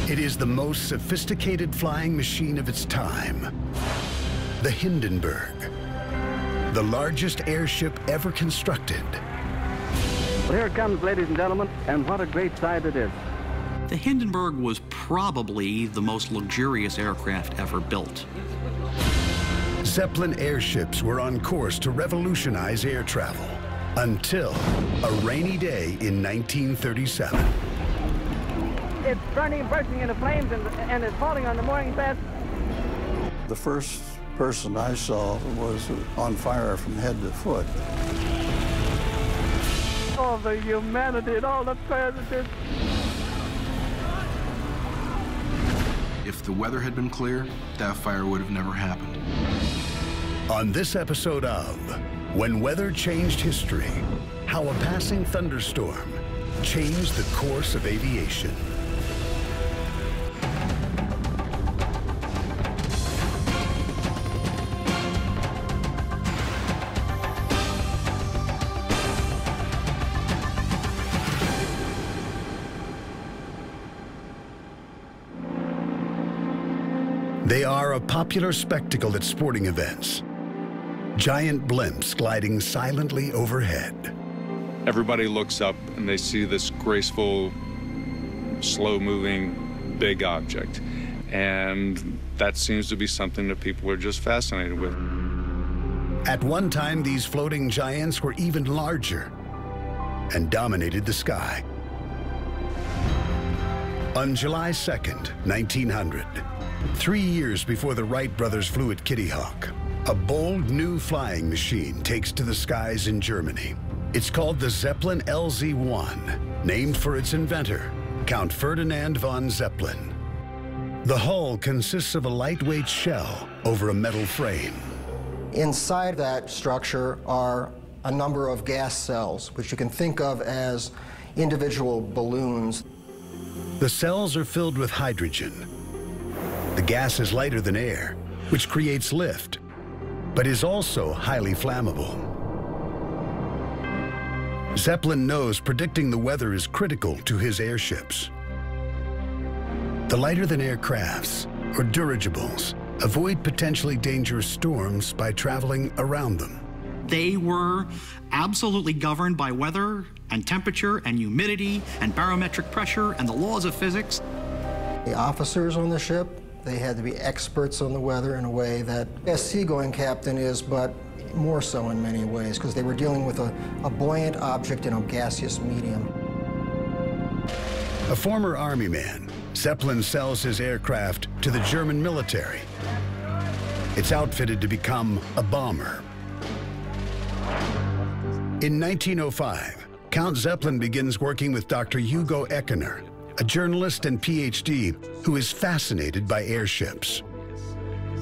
It is the most sophisticated flying machine of its time, the Hindenburg, the largest airship ever constructed. Well, here it comes, ladies and gentlemen, and what a great sight it is. The Hindenburg was probably the most luxurious aircraft ever built. Zeppelin airships were on course to revolutionize air travel until a rainy day in 1937. It's burning, bursting into flames, and it's falling on the mooring mast. The first person I saw was on fire from head to foot. All the humanity and all the prejudice. If the weather had been clear, that fire would have never happened. On this episode of When Weather Changed History, how a passing thunderstorm changed the course of aviation. They are a popular spectacle at sporting events. Giant blimps gliding silently overhead. Everybody looks up and they see this graceful, slow-moving, big object. And that seems to be something that people are just fascinated with. At one time, these floating giants were even larger and dominated the sky. On July 2nd, 1900, 3 years before the Wright brothers flew at Kitty Hawk, a bold new flying machine takes to the skies in Germany. It's called the Zeppelin LZ-1, named for its inventor, Count Ferdinand von Zeppelin. The hull consists of a lightweight shell over a metal frame. Inside that structure are a number of gas cells, which you can think of as individual balloons. The cells are filled with hydrogen. The gas is lighter than air, which creates lift, but is also highly flammable. Zeppelin knows predicting the weather is critical to his airships. The lighter-than-air crafts, or dirigibles, avoid potentially dangerous storms by traveling around them. They were absolutely governed by weather and temperature and humidity and barometric pressure and the laws of physics. The officers on the ship, they had to be experts on the weather in a way that a seagoing captain is, but more so in many ways, because they were dealing with a buoyant object in a gaseous medium. A former Army man, Zeppelin sells his aircraft to the German military. It's outfitted to become a bomber. In 1905, Count Zeppelin begins working with Dr. Hugo Eckener, a journalist and PhD who is fascinated by airships.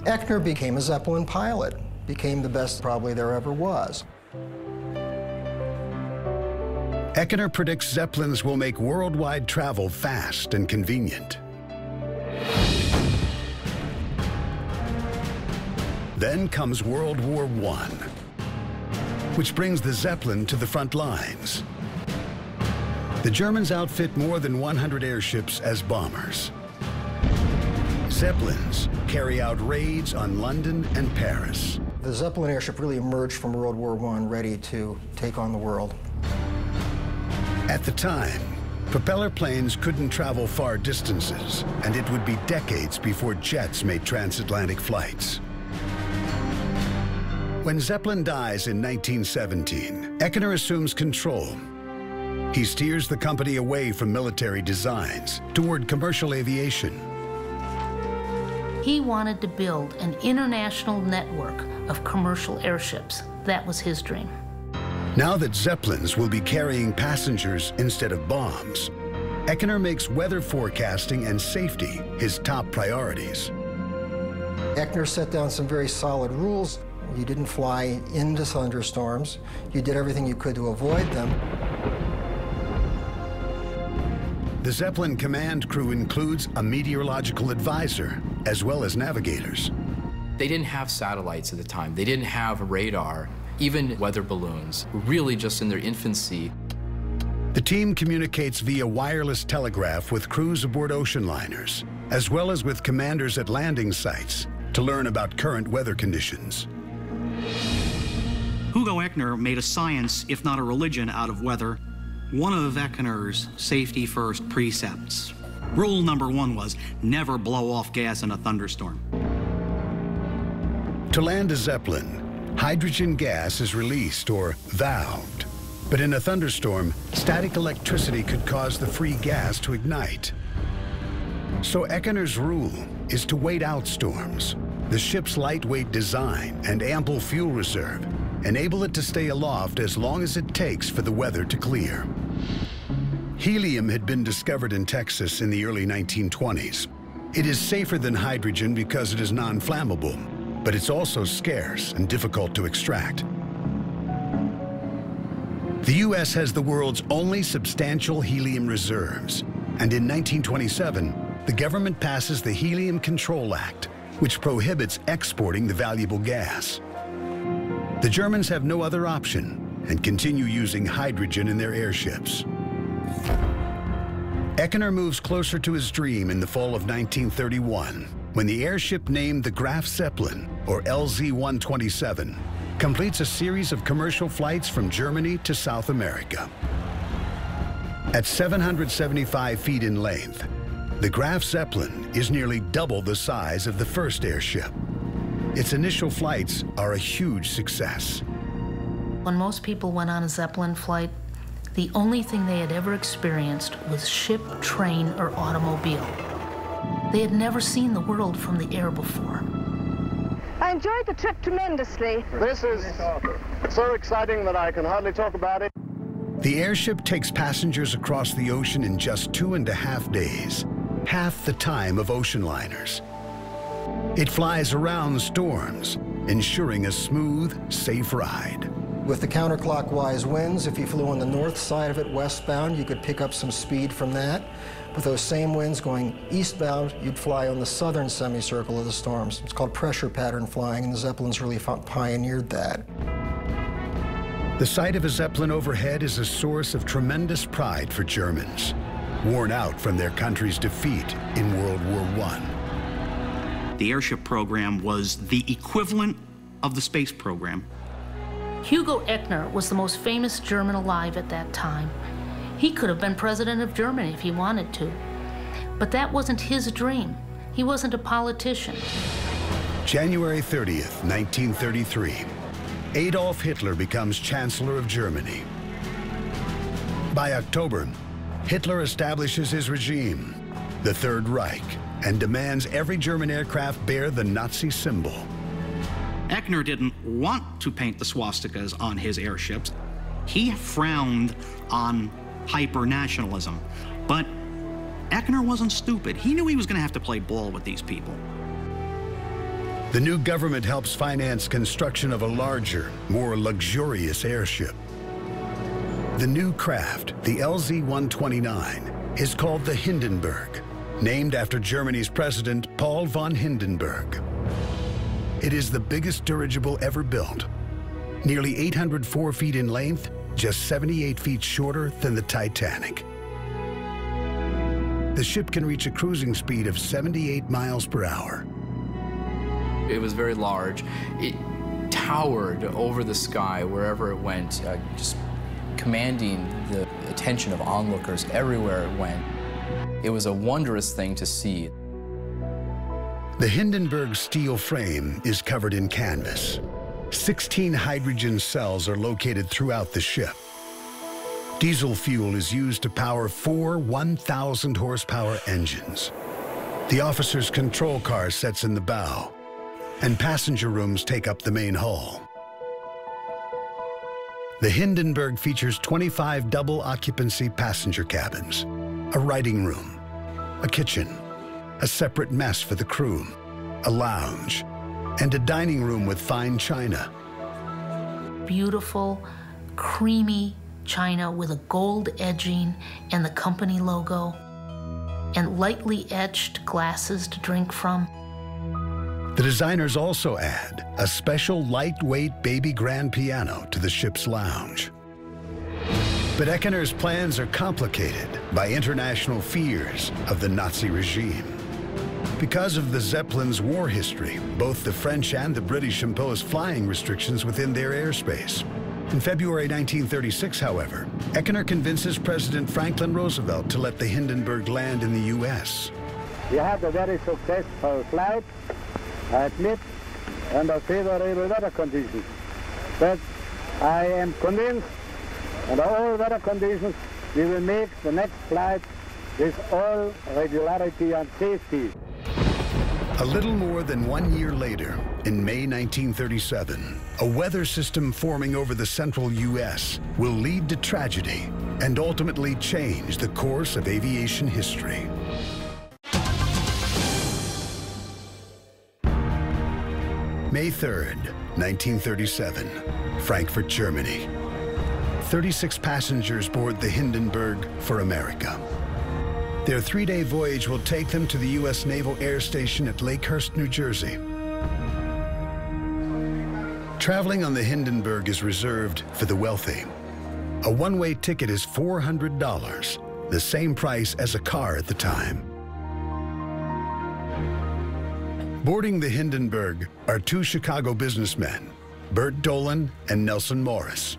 Eckener became a Zeppelin pilot, became the best probably there ever was. Eckener predicts Zeppelins will make worldwide travel fast and convenient. Then comes World War I, which brings the Zeppelin to the front lines. The Germans outfit more than 100 airships as bombers. Zeppelins carry out raids on London and Paris. The Zeppelin airship really emerged from World War I ready to take on the world. At the time, propeller planes couldn't travel far distances, and it would be decades before jets made transatlantic flights. When Zeppelin dies in 1917, Eckener assumes control. He steers the company away from military designs toward commercial aviation. He wanted to build an international network of commercial airships. That was his dream. Now that Zeppelins will be carrying passengers instead of bombs, Eckener makes weather forecasting and safety his top priorities. Eckener set down some very solid rules. You didn't fly into thunderstorms. You did everything you could to avoid them. The Zeppelin command crew includes a meteorological advisor, as well as navigators. They didn't have satellites at the time. They didn't have radar. Even weather balloons were really just in their infancy. The The team communicates via wireless telegraph with crews aboard ocean liners, as well as with commanders at landing sites to learn about current weather conditions. Hugo Echner made a science, if not a religion, out of weather. One of Echner's safety first precepts. Rule number 1 was never blow off gas in a thunderstorm. To land a Zeppelin, hydrogen gas is released or valved. But in a thunderstorm, static electricity could cause the free gas to ignite. So Echner's rule is to wait out storms. The ship's lightweight design and ample fuel reserve enable it to stay aloft as long as it takes for the weather to clear. Helium had been discovered in Texas in the early 1920s. It is safer than hydrogen because it is non-flammable, but it's also scarce and difficult to extract. The U.S. has the world's only substantial helium reserves, and in 1927, the government passes the Helium Control Act, which prohibits exporting the valuable gas. The Germans have no other option and continue using hydrogen in their airships. Echner moves closer to his dream in the fall of 1931, when the airship named the Graf Zeppelin, or LZ-127, completes a series of commercial flights from Germany to South America. At 775 feet in length, the Graf Zeppelin is nearly double the size of the first airship. Its initial flights are a huge success. When most people went on a Zeppelin flight, the only thing they had ever experienced was ship, train, or automobile. They had never seen the world from the air before. I enjoyed the trip tremendously. This is so exciting that I can hardly talk about it. The airship takes passengers across the ocean in just 2.5 days, half the time of ocean liners. It flies around storms, ensuring a smooth, safe ride. With the counterclockwise winds, if you flew on the north side of it westbound, you could pick up some speed from that. With those same winds going eastbound, you'd fly on the southern semicircle of the storms. It's called pressure pattern flying, and the Zeppelins really pioneered that. The sight of a Zeppelin overhead is a source of tremendous pride for Germans, worn out from their country's defeat in World War I. The airship program was the equivalent of the space program. Hugo Echner was the most famous German alive at that time. He could have been president of Germany if he wanted to. But that wasn't his dream. He wasn't a politician. January 30th, 1933. Adolf Hitler becomes Chancellor of Germany. By October, Hitler establishes his regime, the Third Reich, and demands every German aircraft bear the Nazi symbol. Echner didn't want to paint the swastikas on his airships. He frowned on hyper-nationalism. But Echner wasn't stupid. He knew he was going to have to play ball with these people. The new government helps finance construction of a larger, more luxurious airship. The new craft, the LZ-129, is called the Hindenburg, named after Germany's president, Paul von Hindenburg. It is the biggest dirigible ever built, nearly 804 feet in length, just 78 feet shorter than the Titanic. The ship can reach a cruising speed of 78 miles per hour. It was very large. It towered over the sky wherever it went, just commanding the attention of onlookers everywhere it went. It was a wondrous thing to see. The Hindenburg steel frame is covered in canvas. 16 hydrogen cells are located throughout the ship. Diesel fuel is used to power 4 1,000 horsepower engines. The officer's control car sits in the bow, and passenger rooms take up the main hull. The Hindenburg features 25 double-occupancy passenger cabins, a writing room, a kitchen, a separate mess for the crew, a lounge, and a dining room with fine china. Beautiful, creamy china with a gold edging and the company logo, and lightly etched glasses to drink from. The designers also add a special lightweight baby grand piano to the ship's lounge. But Eckener's plans are complicated by international fears of the Nazi regime. Because of the Zeppelin's war history, both the French and the British imposed flying restrictions within their airspace. In February 1936, however, Eckener convinces President Franklin Roosevelt to let the Hindenburg land in the U.S. We had a very successful flight, I admit, under favorable weather conditions. But I am convinced, under all weather conditions, we will make the next flight with all regularity and safety. A little more than 1 year later, in May 1937, a weather system forming over the central U.S. will lead to tragedy and ultimately change the course of aviation history. May 3rd, 1937, Frankfurt, Germany. 36 passengers board the Hindenburg for America. Their 3-day voyage will take them to the U.S. Naval Air Station at Lakehurst, New Jersey. Traveling on the Hindenburg is reserved for the wealthy. A one-way ticket is $400, the same price as a car at the time. Boarding the Hindenburg are two Chicago businessmen, Bert Dolan and Nelson Morris.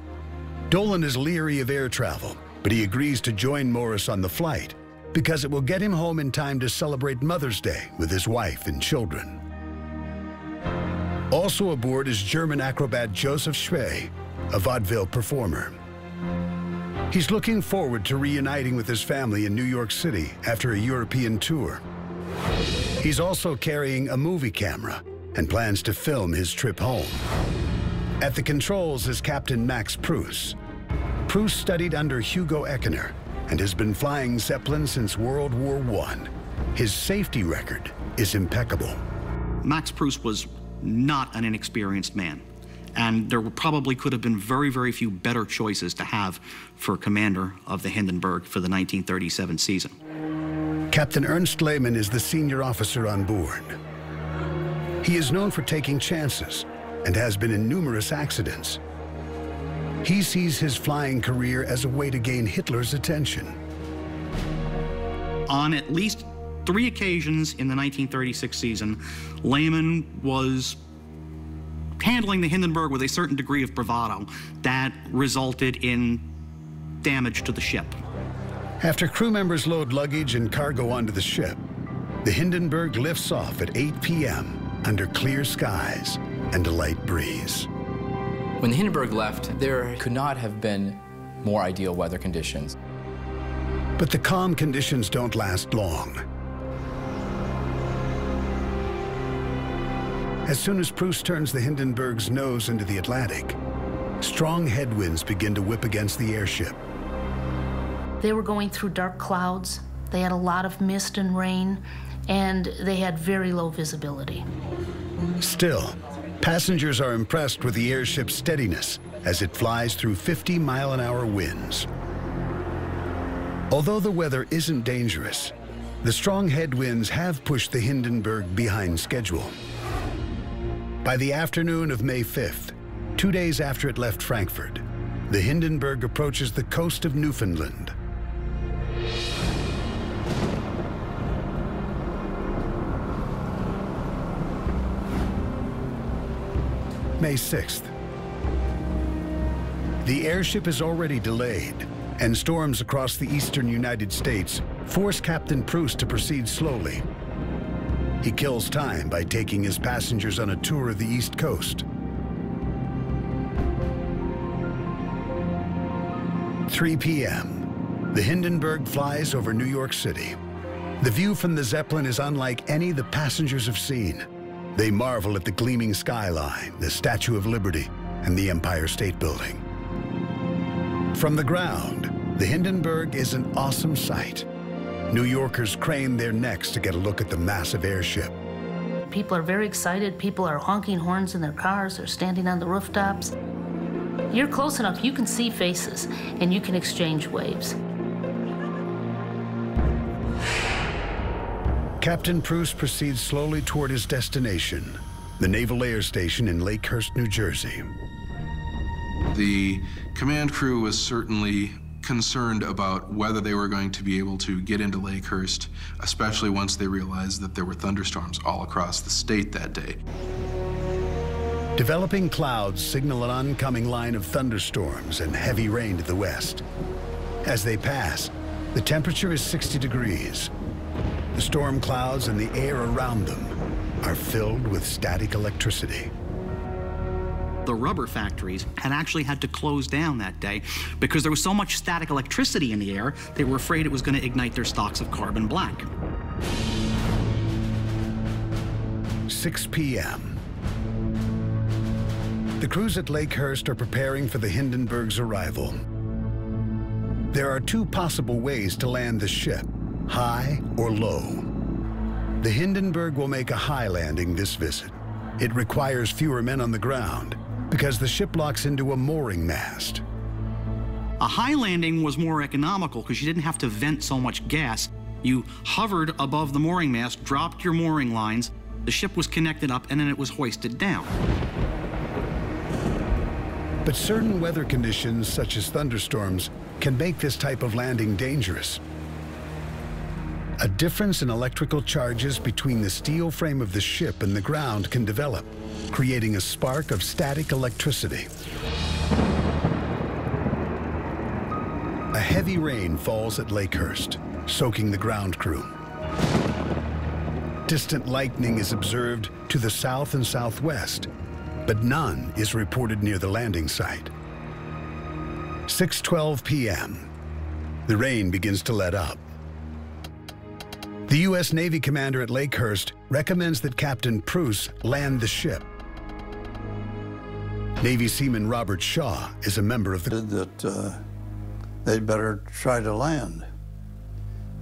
Dolan is leery of air travel, but he agrees to join Morris on the flight because it will get him home in time to celebrate Mother's Day with his wife and children. Also aboard is German acrobat Joseph Schwey, a vaudeville performer. He's looking forward to reuniting with his family in New York City after a European tour. He's also carrying a movie camera and plans to film his trip home. At the controls is Captain Mac Spruce. Spruce studied under Hugo Eckener and has been flying Zeppelin since World War I. His safety record is impeccable. Mac Spruce was not an inexperienced man, and there probably could have been very, very few better choices to have for commander of the Hindenburg for the 1937 season. Captain Ernst Layman is the senior officer on board. He is known for taking chances and has been in numerous accidents. He sees his flying career as a way to gain Hitler's attention. On at least 3 occasions in the 1936 season, Layman was handling the Hindenburg with a certain degree of bravado that resulted in damage to the ship. After crew members load luggage and cargo onto the ship, the Hindenburg lifts off at 8 p.m. under clear skies and a light breeze. When the Hindenburg left, there could not have been more ideal weather conditions. But the calm conditions don't last long. As soon as Spruce turns the Hindenburg's nose into the Atlantic, strong headwinds begin to whip against the airship. They were going through dark clouds. They had a lot of mist and rain, and they had very low visibility. Still, passengers are impressed with the airship's steadiness as it flies through 50-mile-an-hour winds. Although the weather isn't dangerous, the strong headwinds have pushed the Hindenburg behind schedule. By the afternoon of May 5th, 2 days after it left Frankfurt, the Hindenburg approaches the coast of Newfoundland. May 6th. The airship is already delayed, and storms across the eastern United States force Captain Spruce to proceed slowly. He kills time by taking his passengers on a tour of the East Coast. 3 p.m. The Hindenburg flies over New York City. The view from the Zeppelin is unlike any the passengers have seen. They marvel at the gleaming skyline, the Statue of Liberty, and the Empire State Building. From the ground, the Hindenburg is an awesome sight. New Yorkers crane their necks to get a look at the massive airship. People are very excited. People are honking horns in their cars. They're standing on the rooftops. You're close enough, you can see faces, and you can exchange waves. Captain Spruce proceeds slowly toward his destination, the Naval Air Station in Lakehurst, New Jersey. The command crew was certainly concerned about whether they were going to be able to get into Lakehurst, especially once they realized that there were thunderstorms all across the state that day. Developing clouds signal an oncoming line of thunderstorms and heavy rain to the west. As they pass, the temperature is 60 degrees. The storm clouds and the air around them are filled with static electricity. The rubber factories had actually had to close down that day because there was so much static electricity in the air, they were afraid it was going to ignite their stocks of carbon black. 6 p.m. The crews at Lakehurst are preparing for the Hindenburg's arrival. There are two possible ways to land the ship, high or low. The Hindenburg will make a high landing this visit. It requires fewer men on the ground because the ship locks into a mooring mast. A high landing was more economical because you didn't have to vent so much gas. You hovered above the mooring mast, dropped your mooring lines, the ship was connected up, and then it was hoisted down. But certain weather conditions, such as thunderstorms, can make this type of landing dangerous. A difference in electrical charges between the steel frame of the ship and the ground can develop, creating a spark of static electricity. A heavy rain falls at Lakehurst, soaking the ground crew. Distant lightning is observed to the south and southwest, but none is reported near the landing site. 6:12 p.m. The rain begins to let up. The U.S. Navy commander at Lakehurst recommends that Captain Spruce land the ship. Navy Seaman Robert Shaw is a member of the... that they'd better try to land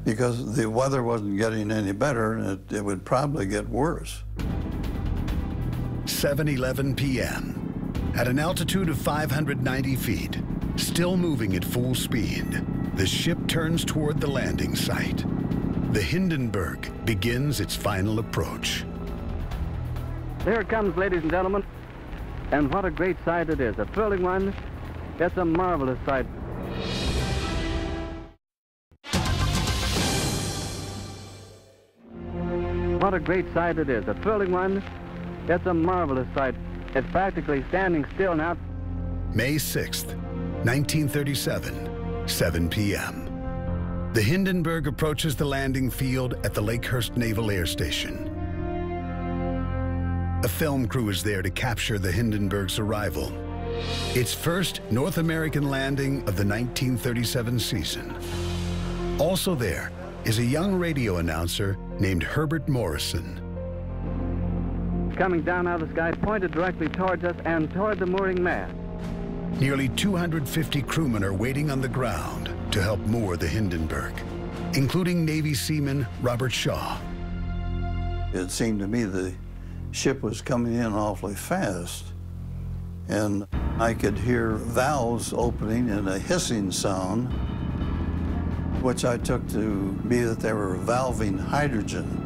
because the weather wasn't getting any better and it would probably get worse. 7:11 p.m. At an altitude of 590 feet, still moving at full speed, the ship turns toward the landing site. The Hindenburg begins its final approach. There it comes, ladies and gentlemen. And what a great sight it is. A thrilling one. It's a marvelous sight. What a great sight it is. A thrilling one. It's a marvelous sight. It's practically standing still now. May 6th, 1937, 7 p.m. The Hindenburg approaches the landing field at the Lakehurst Naval Air Station. A film crew is there to capture the Hindenburg's arrival. Its first North American landing of the 1937 season. Also there is a young radio announcer named Herbert Morrison. Coming down out of the sky, pointed directly towards us and toward the mooring mast. Nearly 250 crewmen are waiting on the ground to help moor the Hindenburg, including Navy seaman Robert Shaw. It seemed to me the ship was coming in awfully fast, and I could hear valves opening and a hissing sound, which I took to be that they were valving hydrogen.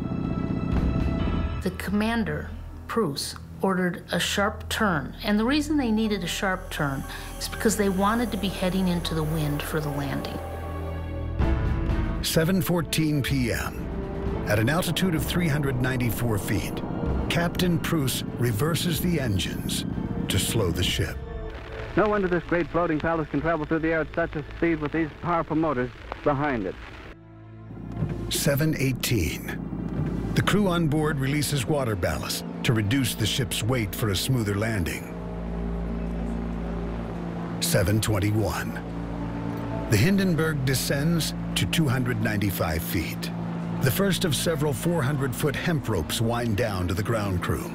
The commander, Spruce, ordered a sharp turn, and the reason they needed a sharp turn is because they wanted to be heading into the wind for the landing. 7:14 p.m. At an altitude of 394 feet, Captain Spruce reverses the engines to slow the ship. No wonder this great floating palace can travel through the air at such a speed with these powerful motors behind it. 7:18. The crew on board releases water ballast to reduce the ship's weight for a smoother landing. 7:21. The Hindenburg descends to 295 feet. The first of several 400-foot hemp ropes wind down to the ground crew.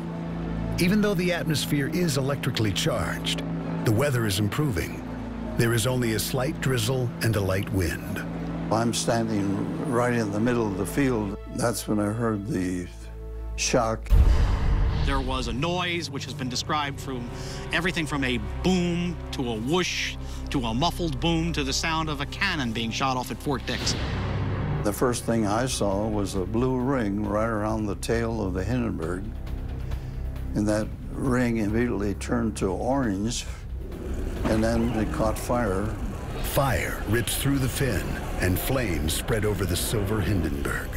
Even though the atmosphere is electrically charged, the weather is improving. There is only a slight drizzle and a light wind. I'm standing right in the middle of the field. That's when I heard the shock. There was a noise which has been described from everything from a boom to a whoosh to a muffled boom to the sound of a cannon being shot off at Fort Dix. The first thing I saw was a blue ring right around the tail of the Hindenburg, and that ring immediately turned to orange, and then it caught fire Fire rips through the fin, and flames spread over the silver Hindenburg.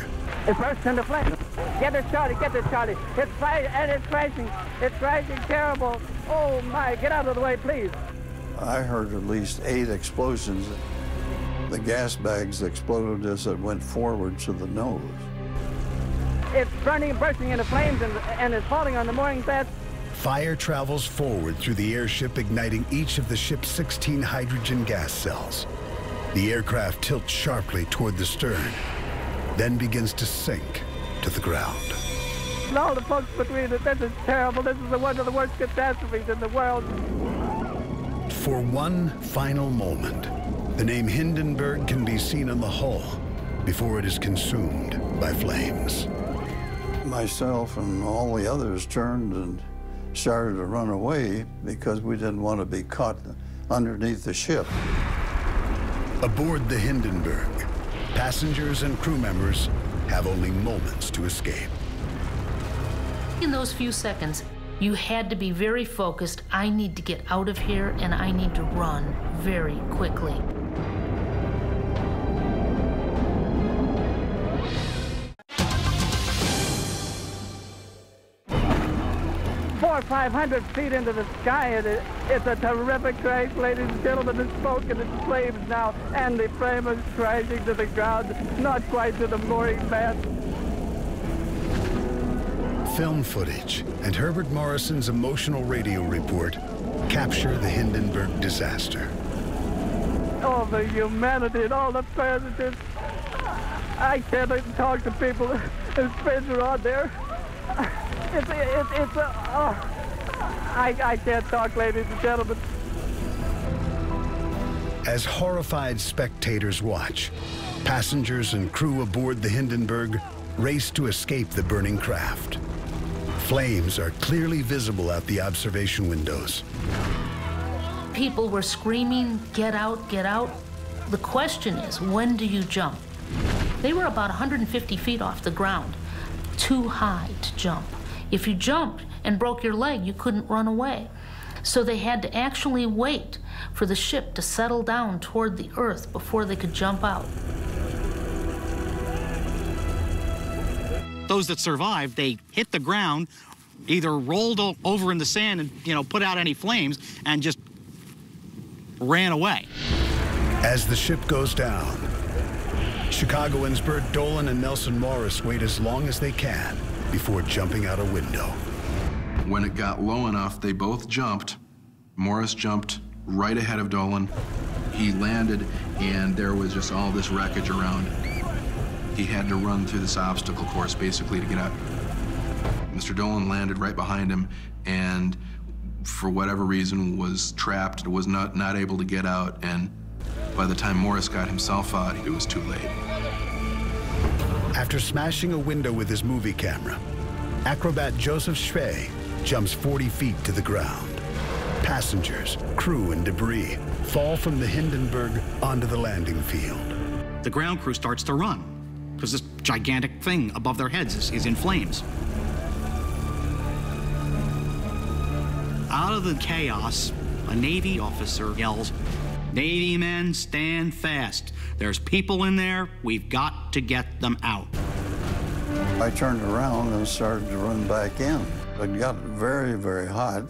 It bursts into flames. Get it, Charlie, get it, Charlie. It's fire and it's crashing. It's crashing terrible. Oh my, get out of the way, please. I heard at least 8 explosions. The gas bags exploded as it went forward to the nose. It's burning and bursting into flames and it's falling on the mooring bed. Fire travels forward through the airship, igniting each of the ship's 16 hydrogen gas cells. The aircraft tilts sharply toward the stern, then begins to sink to the ground. And all the folks between it, this is terrible. This is one of the worst catastrophes in the world. For one final moment, the name Hindenburg can be seen on the hull before it is consumed by flames. Myself and all the others turned and started to run away because we didn't want to be caught underneath the ship. Aboard the Hindenburg, passengers and crew members have only moments to escape. In those few seconds, you had to be very focused. I need to get out of here, and I need to run very quickly. Or 500 feet into the sky, and it's a terrific crash, ladies and gentlemen. The smoke and the flames now, and the frame is crashing to the ground, not quite to the mooring mast. Film footage and Herbert Morrison's emotional radio report capture the Hindenburg disaster. All the humanity and all the passengers. I can't even talk to people. His friends are on there. I can't talk, ladies and gentlemen. As horrified spectators watch, passengers and crew aboard the Hindenburg race to escape the burning craft. Flames are clearly visible out the observation windows. People were screaming, "Get out, get out." The question is, when do you jump? They were about 150 feet off the ground, too high to jump. If you jumped and broke your leg, you couldn't run away. So they had to actually wait for the ship to settle down toward the earth before they could jump out. Those that survived, they hit the ground, either rolled over in the sand and, put out any flames, and just ran away. As the ship goes down, Chicagoans Bert Dolan and Nelson Morris wait as long as they can before jumping out a window. When it got low enough, they both jumped. Morris jumped right ahead of Dolan. He landed, and there was just all this wreckage around. He had to run through this obstacle course, basically, to get out. Mr. Dolan landed right behind him, and for whatever reason was trapped, was not able to get out, and by the time Morris got himself out, it was too late. After smashing a window with his movie camera, acrobat Joseph Schwey jumps 40 feet to the ground. Passengers, crew, and debris fall from the Hindenburg onto the landing field. The ground crew starts to run because this gigantic thing above their heads is in flames. Out of the chaos, a Navy officer yells, "Navy men, stand fast. There's people in there. We've got to get them out." I turned around and started to run back in. It got very, very hot,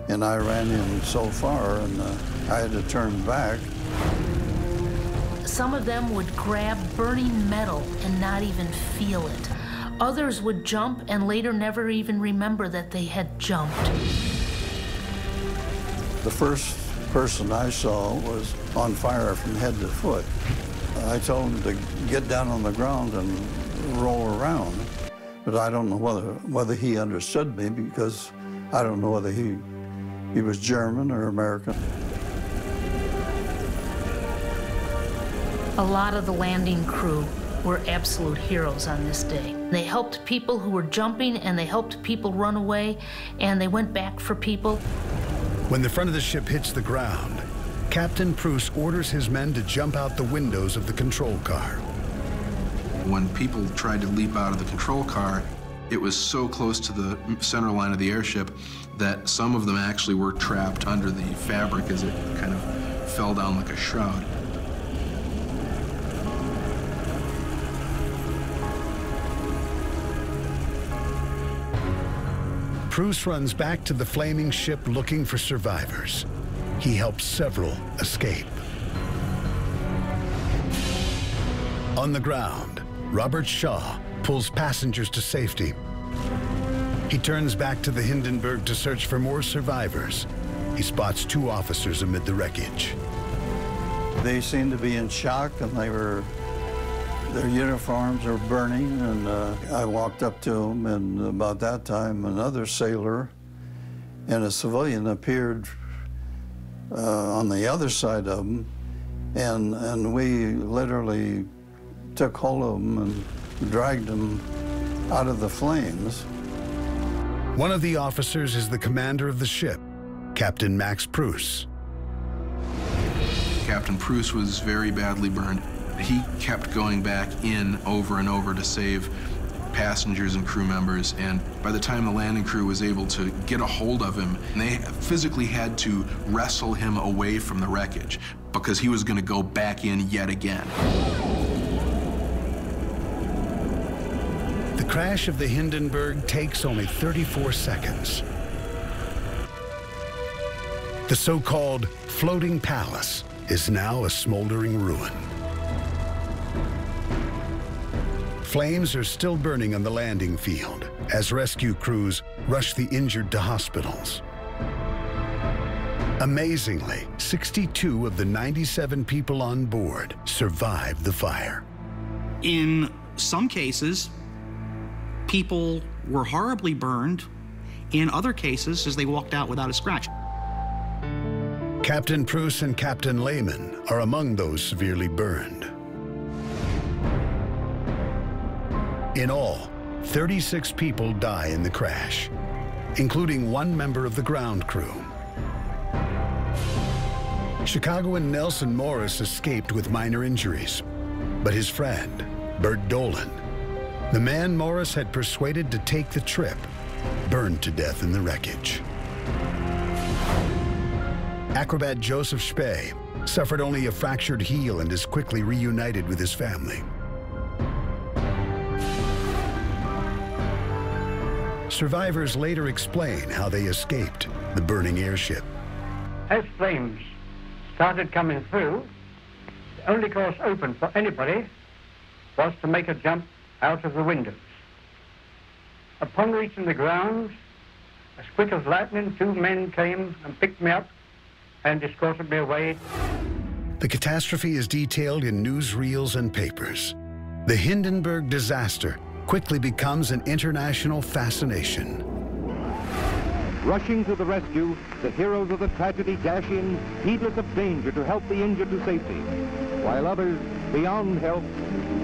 and I ran in so far, and I had to turn back. Some of them would grab burning metal and not even feel it. Others would jump and later never even remember that they had jumped. The first person I saw was on fire from head to foot. I told him to get down on the ground and roll around, but I don't know whether he understood me, because I don't know whether he was German or American. A lot of the landing crew were absolute heroes on this day. They helped people who were jumping, and they helped people run away, and they went back for people. When the front of the ship hits the ground, Captain Spruce orders his men to jump out the windows of the control car. When people tried to leap out of the control car, it was so close to the center line of the airship that some of them actually were trapped under the fabric as it kind of fell down like a shroud. Spruce runs back to the flaming ship looking for survivors. He helps several escape. On the ground, Robert Shaw pulls passengers to safety. He turns back to the Hindenburg to search for more survivors. He spots 2 officers amid the wreckage. They seemed to be in shock, and their uniforms were burning, and I walked up to them, and about that time, another sailor and a civilian appeared on the other side of them, and we literally took hold of them and dragged them out of the flames. One of the officers is the commander of the ship, Captain Mac Spruce. Captain Spruce was very badly burned. He kept going back in over and over to save passengers and crew members, and by the time the landing crew was able to get a hold of him, they physically had to wrestle him away from the wreckage because he was going to go back in yet again. The crash of the Hindenburg takes only 34 seconds. The so-called floating palace is now a smoldering ruin. Flames are still burning on the landing field as rescue crews rush the injured to hospitals. Amazingly, 62 of the 97 people on board survived the fire. In some cases, people were horribly burned. In other cases, as they walked out without a scratch. Captain Spruce and Captain Layman are among those severely burned. In all, 36 people die in the crash, including 1 member of the ground crew. Chicagoan Nelson Morris escaped with minor injuries, but his friend, Bert Dolan, the man Morris had persuaded to take the trip, burned to death in the wreckage. Acrobat Joseph Spey suffered only a fractured heel and is quickly reunited with his family. Survivors later explain how they escaped the burning airship. As flames started coming through, the only course open for anybody was to make a jump out of the windows. Upon reaching the ground, as quick as lightning, 2 men came and picked me up and escorted me away. The catastrophe is detailed in newsreels and papers. The Hindenburg Disaster quickly becomes an international fascination. Rushing to the rescue, the heroes of the tragedy dash in, heedless of danger, to help the injured to safety, while others, beyond help,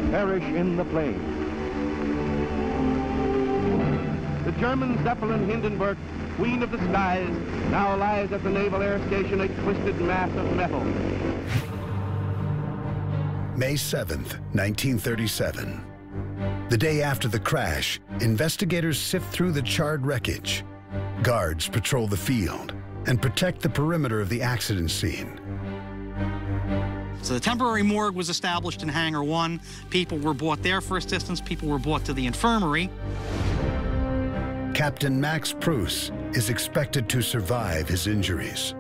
perish in the flames. The German Zeppelin Hindenburg, queen of the skies, now lies at the Naval Air Station, a twisted mass of metal. May 7th, 1937. The day after the crash, investigators sift through the charred wreckage. Guards patrol the field and protect the perimeter of the accident scene. So the temporary morgue was established in Hangar 1. People were brought there for assistance. People were brought to the infirmary. Captain Mac Spruce is expected to survive his injuries.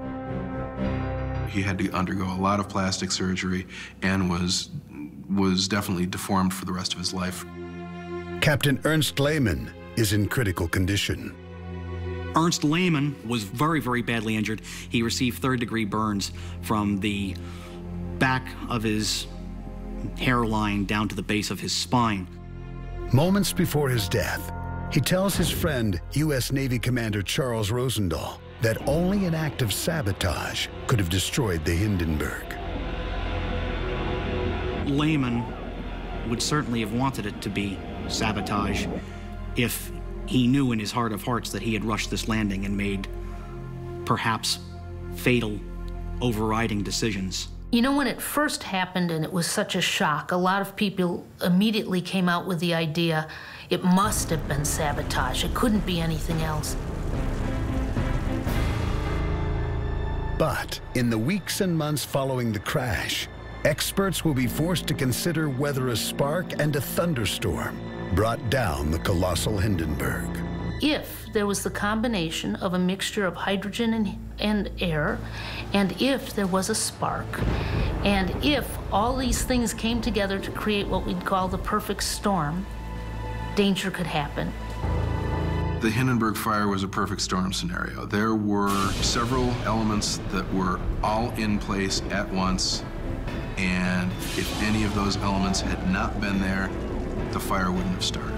He had to undergo a lot of plastic surgery and was definitely deformed for the rest of his life. Captain Ernst Layman is in critical condition. Ernst Layman was very, very badly injured. He received 3rd-degree burns from the back of his hairline down to the base of his spine. Moments before his death, he tells his friend, U.S. Navy Commander Charles Rosendahl, that only an act of sabotage could have destroyed the Hindenburg. Layman would certainly have wanted it to be sabotage if he knew in his heart of hearts that he had rushed this landing and made perhaps fatal overriding decisions. You know, when it first happened and it was such a shock, a lot of people immediately came out with the idea it must have been sabotage. It couldn't be anything else. But in the weeks and months following the crash, experts will be forced to consider whether a spark and a thunderstorm brought down the colossal Hindenburg. If there was the combination of a mixture of hydrogen and air, and if there was a spark, and if all these things came together to create what we'd call the perfect storm, danger could happen. The Hindenburg fire was a perfect storm scenario. There were several elements that were all in place at once, and if any of those elements had not been there, the fire wouldn't have started.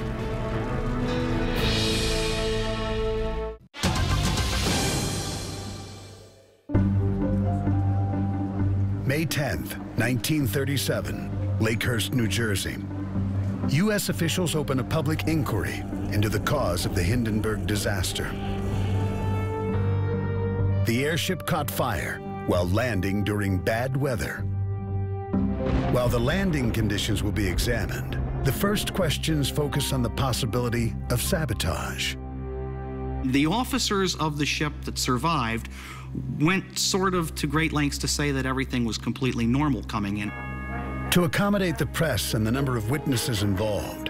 May 10th, 1937, Lakehurst, New Jersey. U.S. officials open a public inquiry into the cause of the Hindenburg disaster. The airship caught fire while landing during bad weather. While the landing conditions will be examined, the first questions focus on the possibility of sabotage. The officers of the ship that survived went sort of to great lengths to say that everything was completely normal coming in. To accommodate the press and the number of witnesses involved,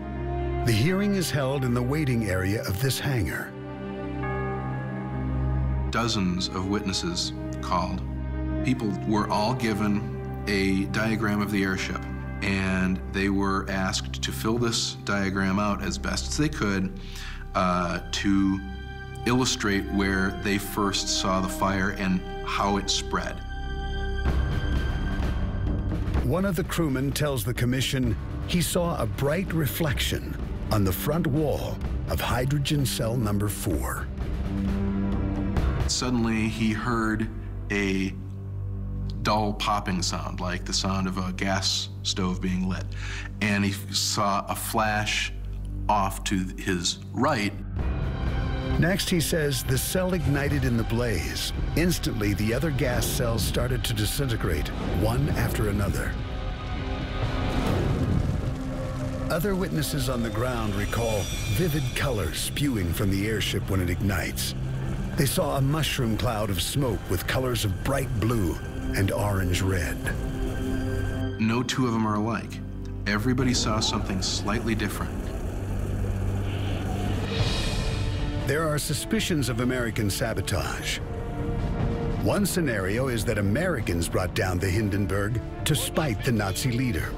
the hearing is held in the waiting area of this hangar. Dozens of witnesses called. People were all given a diagram of the airship, and they were asked to fill this diagram out as best as they could to illustrate where they first saw the fire and how it spread. One of the crewmen tells the commission he saw a bright reflection on the front wall of hydrogen cell number 4. Suddenly he heard a dull popping sound, like the sound of a gas stove being lit. And he saw a flash off to his right. Next, he says the cell ignited in the blaze. Instantly, the other gas cells started to disintegrate, one after another. Other witnesses on the ground recall vivid colors spewing from the airship when it ignites. They saw a mushroom cloud of smoke with colors of bright blue and orange-red. No two of them are alike. Everybody saw something slightly different. There are suspicions of American sabotage. One scenario is that Americans brought down the Hindenburg to spite the Nazi leader.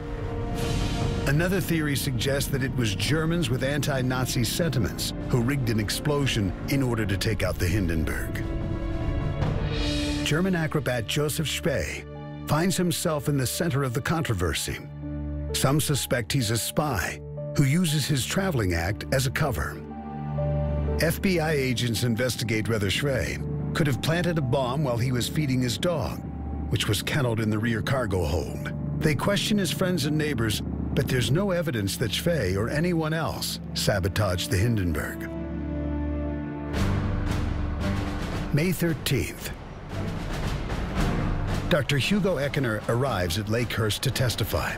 Another theory suggests that it was Germans with anti-Nazi sentiments who rigged an explosion in order to take out the Hindenburg. German acrobat Joseph Spee finds himself in the center of the controversy. Some suspect he's a spy who uses his traveling act as a cover. FBI agents investigate whether Spee could have planted a bomb while he was feeding his dog, which was kenneled in the rear cargo hold. They question his friends and neighbors, but there's no evidence that Spee or anyone else sabotaged the Hindenburg. May 13th. Dr. Hugo Eckener arrives at Lakehurst to testify.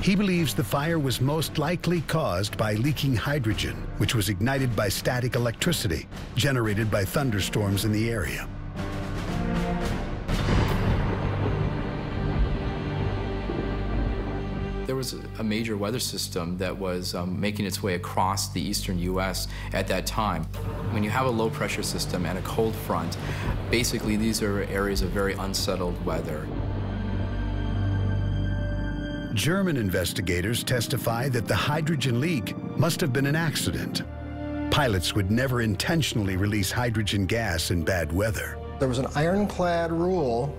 He believes the fire was most likely caused by leaking hydrogen, which was ignited by static electricity generated by thunderstorms in the area. There was a major weather system that was making its way across the eastern U.S. at that time. When you have a low pressure system and a cold front, basically these are areas of very unsettled weather. German investigators testify that the hydrogen leak must have been an accident. Pilots would never intentionally release hydrogen gas in bad weather. There was an ironclad rule,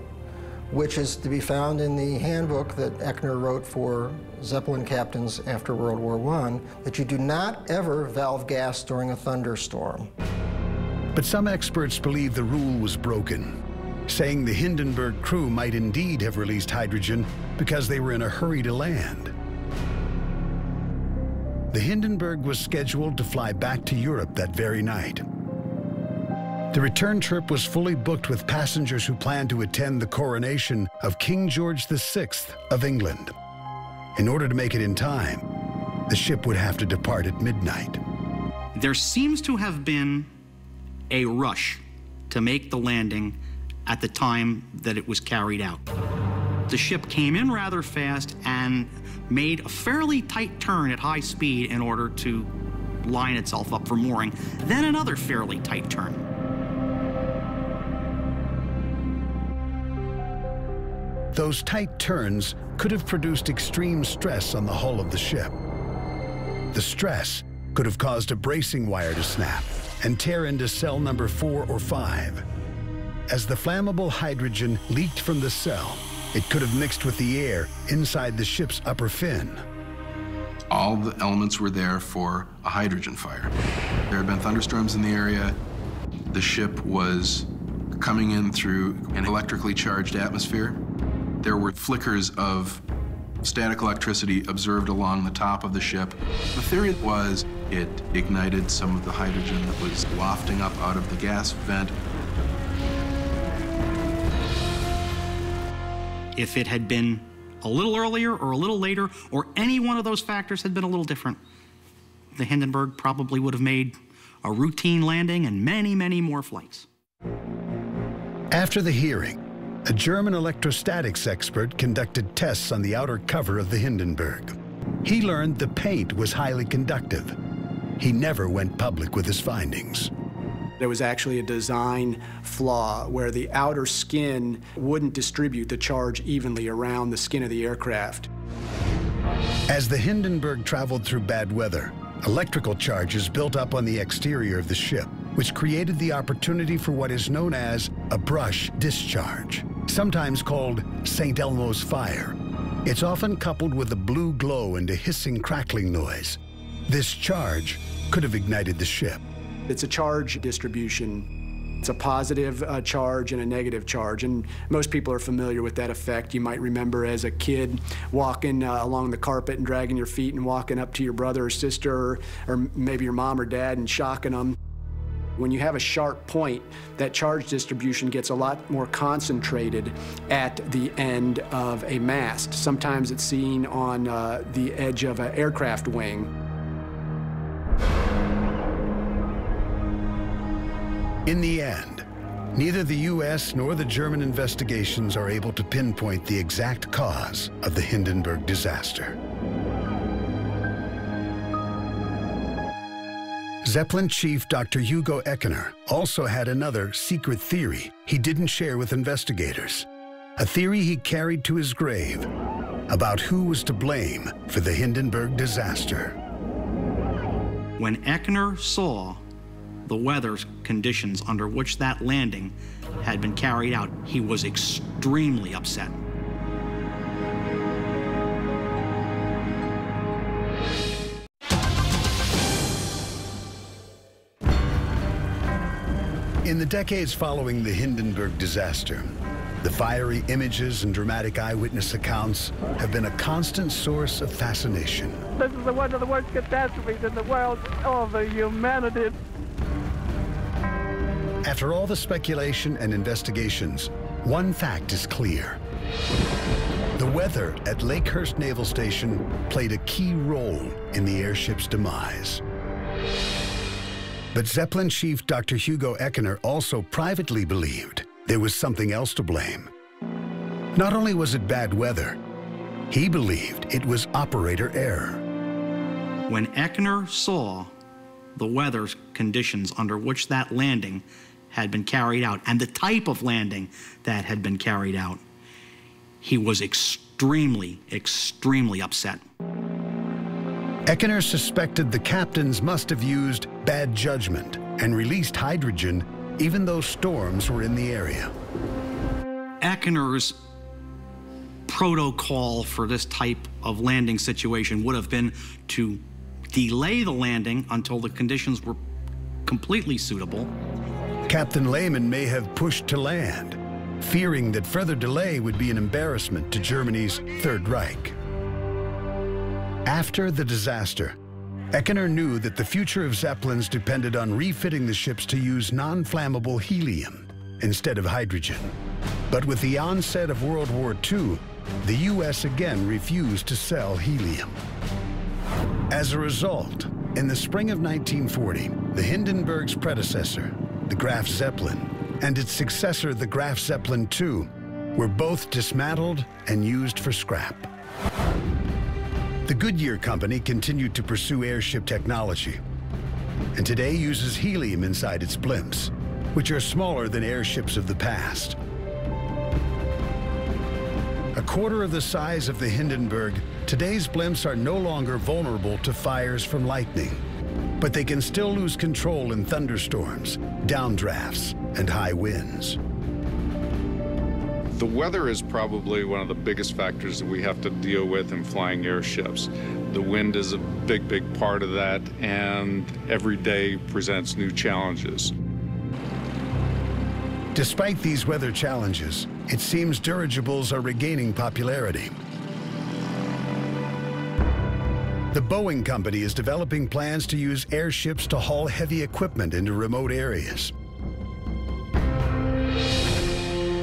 which is to be found in the handbook that Eckener wrote for Zeppelin captains after World War I, that you do not ever valve gas during a thunderstorm. But some experts believe the rule was broken, saying the Hindenburg crew might indeed have released hydrogen because they were in a hurry to land. The Hindenburg was scheduled to fly back to Europe that very night. The return trip was fully booked with passengers who planned to attend the coronation of King George VI of England. In order to make it in time, the ship would have to depart at midnight. There seems to have been a rush to make the landing at the time that it was carried out. The ship came in rather fast and made a fairly tight turn at high speed in order to line itself up for mooring, then another fairly tight turn. Those tight turns could have produced extreme stress on the hull of the ship. The stress could have caused a bracing wire to snap and tear into cell number 4 or 5. As the flammable hydrogen leaked from the cell, it could have mixed with the air inside the ship's upper fin. All the elements were there for a hydrogen fire. There had been thunderstorms in the area. The ship was coming in through an electrically charged atmosphere. There were flickers of static electricity observed along the top of the ship. The theory was it ignited some of the hydrogen that was wafting up out of the gas vent. If it had been a little earlier or a little later, or any one of those factors had been a little different, the Hindenburg probably would have made a routine landing and many, many more flights. After the hearing, a German electrostatics expert conducted tests on the outer cover of the Hindenburg. He learned the paint was highly conductive. He never went public with his findings. There was actually a design flaw where the outer skin wouldn't distribute the charge evenly around the skin of the aircraft. As the Hindenburg traveled through bad weather, electrical charges built up on the exterior of the ship, which created the opportunity for what is known as a brush discharge, sometimes called St. Elmo's fire. It's often coupled with a blue glow and a hissing, crackling noise. This charge could have ignited the ship. It's a charge distribution. It's a positive charge and a negative charge, and most people are familiar with that effect. You might remember as a kid walking along the carpet and dragging your feet and walking up to your brother or sister or maybe your mom or dad and shocking them. When you have a sharp point, that charge distribution gets a lot more concentrated at the end of a mast. Sometimes it's seen on the edge of an aircraft wing. In the end, neither the U.S. nor the German investigations are able to pinpoint the exact cause of the Hindenburg disaster. Zeppelin chief Dr. Hugo Eckener also had another secret theory he didn't share with investigators, a theory he carried to his grave about who was to blame for the Hindenburg disaster. When Eckener saw the weather conditions under which that landing had been carried out, he was extremely upset. In the decades following the Hindenburg disaster, the fiery images and dramatic eyewitness accounts have been a constant source of fascination. This is one of the worst catastrophes in the world of humanity. After all the speculation and investigations, one fact is clear. The weather at Lakehurst Naval Station played a key role in the airship's demise. But Zeppelin chief Dr. Hugo Eckener also privately believed there was something else to blame. Not only was it bad weather, he believed it was operator error. When Eckener saw the weather conditions under which that landing had been carried out and the type of landing that had been carried out, he was extremely, extremely upset. Eckener suspected the captains must have used bad judgment and released hydrogen even though storms were in the area. Eckener's protocol for this type of landing situation would have been to delay the landing until the conditions were completely suitable. Captain Layman may have pushed to land, fearing that further delay would be an embarrassment to Germany's Third Reich. After the disaster, Eckener knew that the future of Zeppelins depended on refitting the ships to use non-flammable helium instead of hydrogen. But with the onset of World War II, the U.S. again refused to sell helium. As a result, in the spring of 1940, the Hindenburg's predecessor, the Graf Zeppelin, and its successor, the Graf Zeppelin II, were both dismantled and used for scrap. The Goodyear Company continued to pursue airship technology, and today uses helium inside its blimps, which are smaller than airships of the past. A quarter of the size of the Hindenburg, today's blimps are no longer vulnerable to fires from lightning, but they can still lose control in thunderstorms, downdrafts, and high winds. The weather is probably one of the biggest factors that we have to deal with in flying airships. The wind is a big part of that, and every day presents new challenges. Despite these weather challenges, it seems dirigibles are regaining popularity. The Boeing Company is developing plans to use airships to haul heavy equipment into remote areas.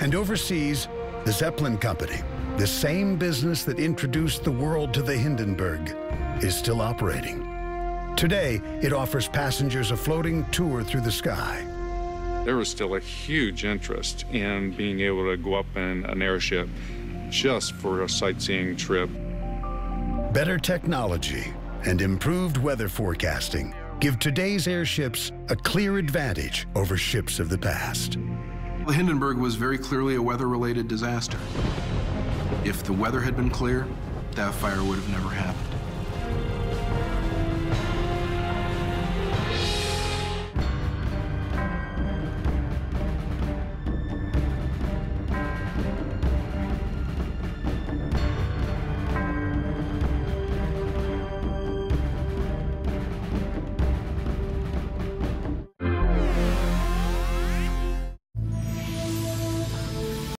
And overseas, the Zeppelin Company, the same business that introduced the world to the Hindenburg, is still operating. Today, it offers passengers a floating tour through the sky. There was still a huge interest in being able to go up in an airship just for a sightseeing trip. Better technology and improved weather forecasting give today's airships a clear advantage over ships of the past. The Hindenburg was very clearly a weather-related disaster. If the weather had been clear, that fire would have never happened.